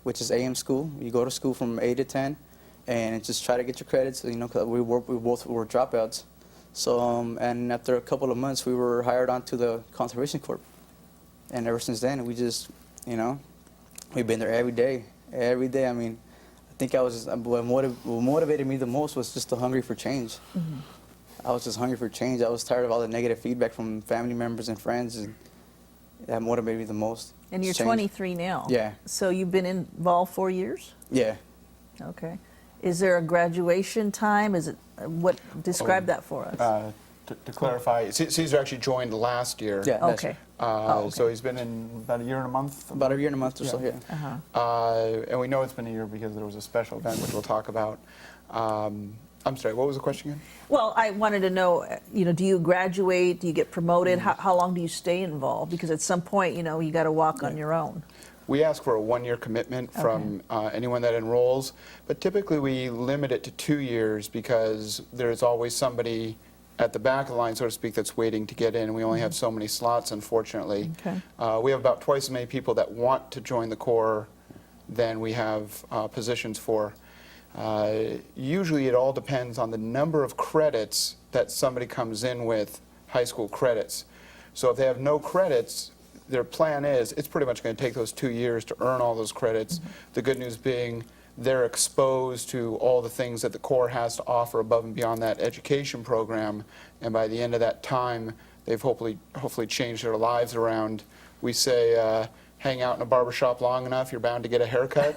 which is AM school. You go to school from 8 to 10, and just try to get your credits. You know, 'cause we both were dropouts. So, and after a couple of months, we were hired onto the Conservation Corps. And ever since then, we just, you know, we've been there every day. Every day. I mean, I think what motivated me the most was just the hungry for change. I was just hungry for change. I was tired of all the negative feedback from family members and friends, and that motivated me the most. And you're Change. 23 now. Yeah. So you've been involved 4 years? Yeah. Okay. Is there a graduation time? Is it describe that for us? To clarify, Caesar actually joined last year. Yeah. Okay. Okay. So he's been in about a year and a month? About a year and a month or so, yeah. And we know it's been a year because there was a special event, which we'll talk about. I'm sorry, what was the question again? Well, I wanted to know, you know, do you graduate? Do you get promoted? How long do you stay involved? Because at some point, you know, you got to walk on your own. We ask for a one-year commitment from anyone that enrolls, but typically we limit it to 2 years because there's always somebody at the back of the line, so to speak, that's waiting to get in. We only have so many slots, unfortunately. Okay. We have about twice as many people that want to join the Corps than we have positions for. Usually it all depends on the number of credits that somebody comes in with, high school credits. So if they have no credits, their plan is it's pretty much going to take those 2 years to earn all those credits. The good news being they're exposed to all the things that the Corps has to offer above and beyond that education program, and by the end of that time they've hopefully changed their lives around. We say hang out in a barbershop long enough, you're bound to get a haircut.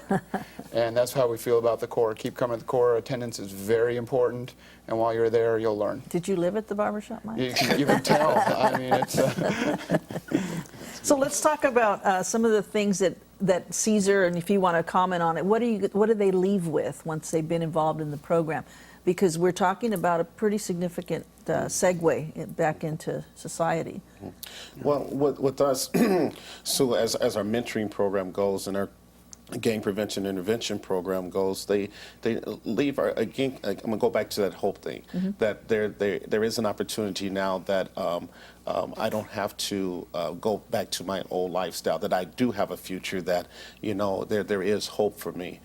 And that's how we feel about the Corps. Keep coming to the Corps. Attendance is very important, and while you're there, you'll learn. Did you live at the barbershop, Mike? You can tell. I mean, it's... So let's talk about some of the things that Caesar, and if you want to comment on it, what do they leave with once they've been involved in the program? Because we're talking about a pretty significant segue back into society. Well, with us, so as our mentoring program goes and our gang prevention intervention program goes, they leave again. I'm gonna go back to that hope thing, that there is an opportunity now that I don't have to go back to my old lifestyle, that I do have a future, that, you know, there is hope for me.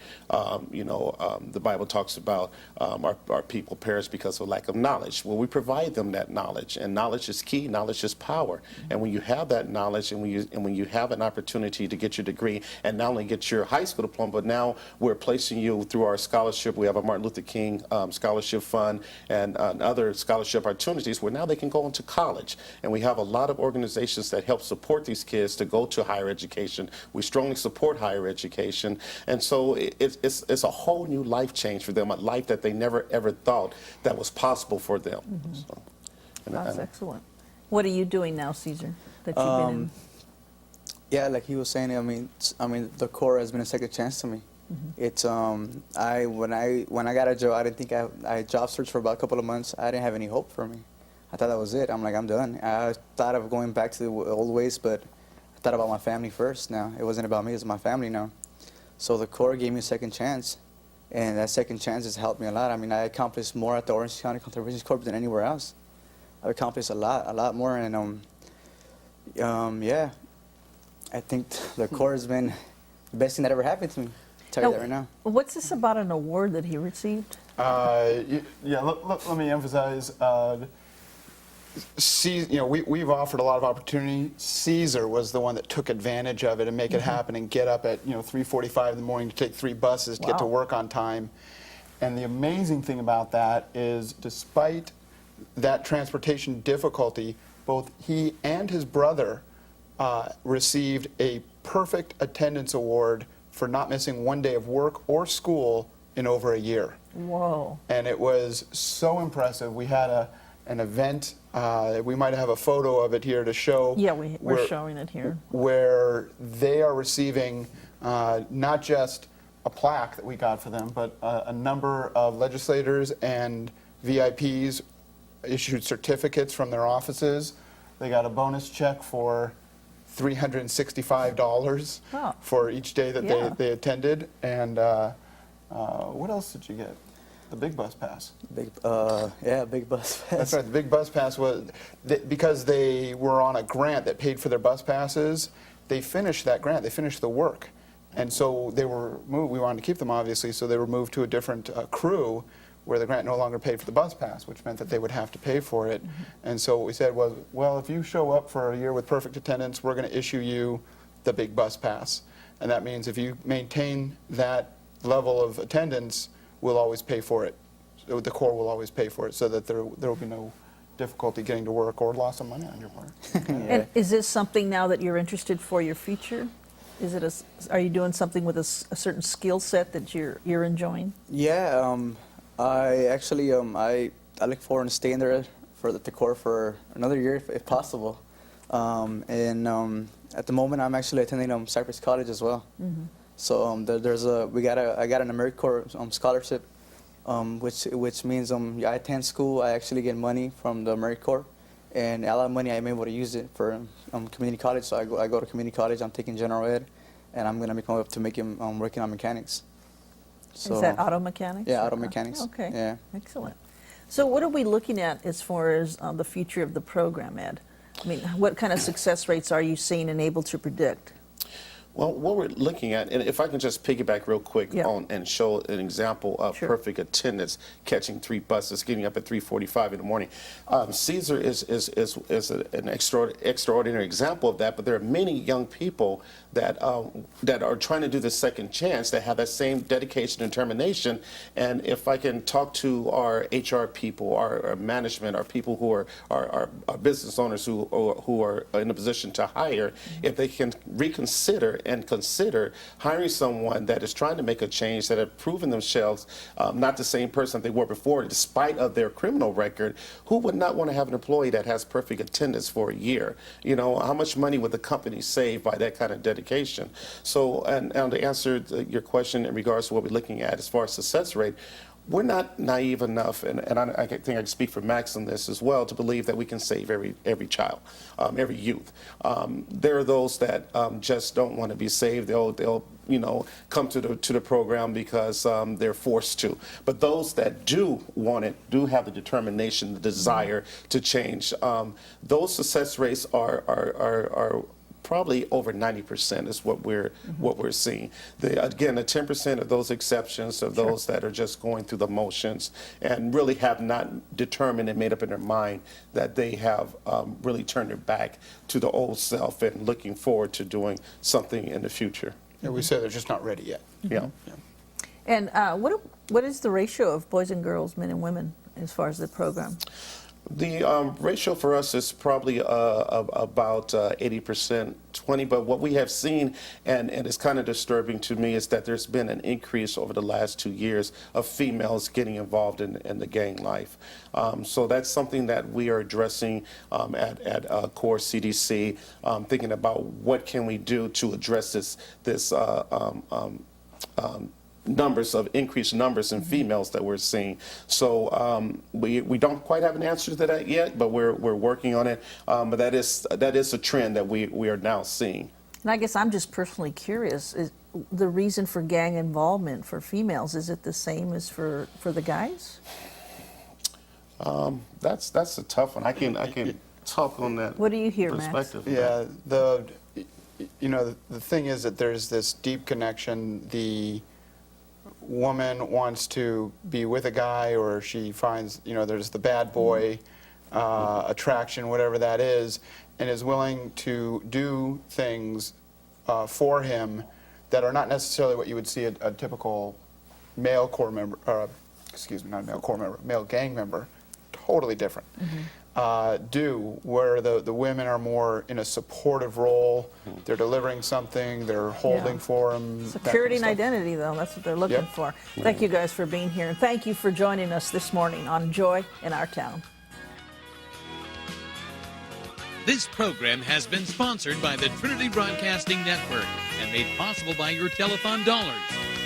You know, the Bible talks about our people perish because of lack of knowledge. Well, we provide them that knowledge, and knowledge is key, knowledge is power. And when you have that knowledge, and when you have an opportunity to get your degree, and not only get your high school diploma, but now we're placing you through our scholarship. We have a Martin Luther King scholarship fund and other scholarship opportunities where now they can go into college. And we have a lot of organizations that help support these kids to go to higher education. We strongly support higher education. And so it's a whole new life change for them, a life that they never ever thought that was possible for them. So, That's excellent. What are you doing now, Caesar, that you've been in? Yeah, like he was saying, I mean, the Corps has been a second chance to me. It's when I got a job, I didn't think I job searched for about a couple of months. I didn't have any hope for me. I thought that was it. I'm like, I'm done. I thought of going back to the old ways, but I thought about my family first now. It wasn't about me, it was my family now. So the Corps gave me a second chance, and that second chance has helped me a lot. I mean, I accomplished more at the Orange County Conservation Corps than anywhere else. I've accomplished a lot more, and yeah, I think the Corps has been the best thing that ever happened to me. I'll tell you that right now. What's this about an award that he received? Yeah, let me emphasize. You know, we've offered a lot of opportunity. Caesar was the one that took advantage of it and make it happen and get up at 3:45 in the morning to take 3 buses to get to work on time. And the amazing thing about that is, despite that transportation difficulty, both he and his brother received a perfect attendance award for not missing 1 day of work or school in over a year. Whoa! And it was so impressive. We had an event. We might have a photo of it here to show. Yeah, we're showing it here. Where they are receiving not just a plaque that we got for them, but a number of legislators and VIPs issued certificates from their offices. They got a bonus check for $365 for each day that they attended. And what else did you get? The big bus pass. Yeah, big bus pass. That's right. The big bus pass was because they were on a grant that paid for their bus passes. They finished that grant. They finished the work, And so they were moved, we wanted to keep them obviously, so they were moved to a different crew where the grant no longer paid for the bus pass, which meant that they would have to pay for it. And so what we said was, well, if you show up for a year with perfect attendance, we're going to issue you the big bus pass. And that means if you maintain that level of attendance, we'll always pay for it. So the Corps will always pay for it, so that there will be no difficulty getting to work or loss of money on your part. And is this something now that you're interested for your future? Is it are you doing something with a certain skill set that you're enjoying? Yeah, I actually I look forward to staying there for the Corps for another year if possible. And at the moment I'm actually attending Cypress College as well. So I got an AmeriCorps scholarship, which means I attend school. I actually get money from the AmeriCorps, and a lot of money I'm able to use it for community college. So I go to community college. I'm taking general ed, and I'm gonna make my way up to making working on mechanics. So, Is that auto mechanics? Yeah, or- auto mechanics. Okay. Yeah. Excellent. So what are we looking at as far as the future of the program, Ed? I mean, what kind of success rates are you seeing and able to predict? Well, what we're looking at, and if I can just piggyback real quick Yeah. on and show an example of Sure. perfect attendance, catching 3 buses, getting up at 3:45 in the morning. Caesar is an extraordinary example of that, but there are many young people that are trying to do the second chance, that have that same dedication and determination. And if I can talk to our HR people, our management, our people who are business owners who are in a position to hire, if they can reconsider and consider hiring someone that is trying to make a change, that have proven themselves not the same person they were before, despite of their criminal record, who would not want to have an employee that has perfect attendance for a year? You know, how much money would the company save by that kind of dedication? So, and to answer your question in regards to what we're looking at as far as success rate, we're not naive enough, and I think I can speak for Max on this as well, to believe that we can save every child, every youth. There are those that just don't want to be saved. They'll come to the program because they're forced to. But those that do want it, do have the determination, the desire to change, those success rates are probably over 90% is what we're seeing. Again, the 10% of those exceptions of those that are just going through the motions and really have not determined and made up in their mind that they have really turned their back to the old self and looking forward to doing something in the future. Yeah, we say they're just not ready yet. Yeah. And what is the ratio of boys and girls, men and women, as far as the program? The ratio for us is probably about 80%, 20%. But what we have seen, and it's kind of disturbing to me, is that there's been an increase over the last 2 years of females getting involved in the gang life. So that's something that we are addressing at Core CDC, thinking about what can we do to address this increased numbers in females that we're seeing. So we don't quite have an answer to that yet, but we're working on it. But that is a trend that we are now seeing. And I guess I'm just personally curious, is the reason for gang involvement for females, is it the same as for the guys? That's a tough one. I can talk on that. What do you hear, Max? perspective. Yeah, the thing is that there's this deep connection. The woman wants to be with a guy, or she finds, there's the bad boy attraction, whatever that is, and is willing to do things for him that are not necessarily what you would see a typical male Corps member, not a male Corps member, male gang member, totally different. Where the women are more in a supportive role, they're delivering something, they're holding for them. Security and identity, though, that's what they're looking for. Thank you guys for being here, and thank you for joining us this morning on Joy in Our Town. This program has been sponsored by the Trinity Broadcasting Network and made possible by your telethon dollars.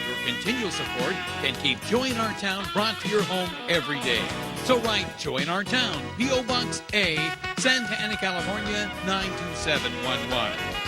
Your continual support can keep Joy in Our Town brought to your home every day. So write Joy in Our Town, P.O. Box A, Santa Ana, California, 92711.